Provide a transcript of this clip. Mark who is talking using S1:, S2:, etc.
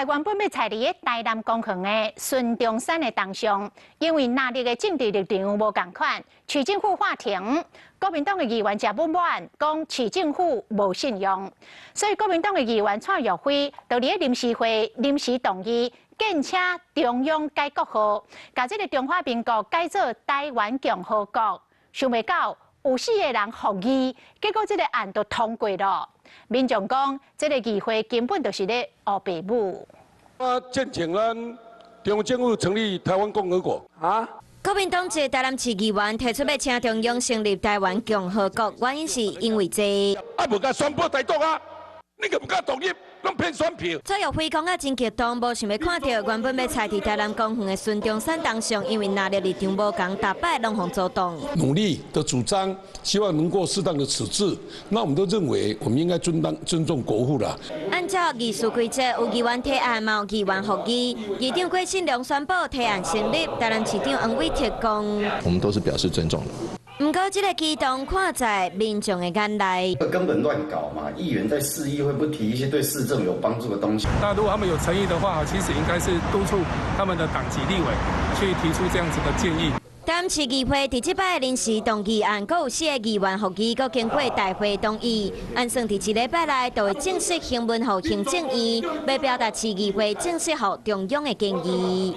S1: 在原本要采伫个台南公园的孙中山的当上，因为哪里的政治立场无共款，市政府划停。国民党的议员也不满，讲市政府无信用，所以国民党的议员蔡岳辉就伫个临时会临时动议，建请中央改国号，把这个中华民国改做台湾共和国。想袂到有4个人服议，结果这个案就通过了。民众讲，这个议会根本就是咧黑白母。
S2: 建请咱中央政府成立台湾共和国啊！
S3: 国民党籍台南市议员提出要请中央成立台湾共和国，原因是因为这
S2: 无甲宣布台独啊，你个不甲独立，拢骗选票。
S3: 蔡岳辉讲啊，真激动，无想要看到原本要采伫台南公园的孙中山当上，因为拿了立场无共，大摆拢互阻挡。
S4: 努力的主张，希望能够适当的处置。那我们都认为，我们应该尊重国父啦。
S3: 按照议事规则，有议员提案，嘛有议员服议。议长郭信良宣布提案成立，台南市长黄伟哲讲，
S5: 我们都是表示尊重的。
S3: 不过，这个激动看在民众的眼内，
S6: 根本乱搞嘛！议员在市议会不提一些对市政有帮助的东西。
S7: 那如果他们有诚意的话，其实应该是督促他们的党籍立委去提出这样子的建议。
S3: 台南市议会第7摆临时动议案，阁有4个议员服议，阁经过大会同意，按算伫1礼拜内就会正式行文予行政院，要表达市议会正式予中央的建议。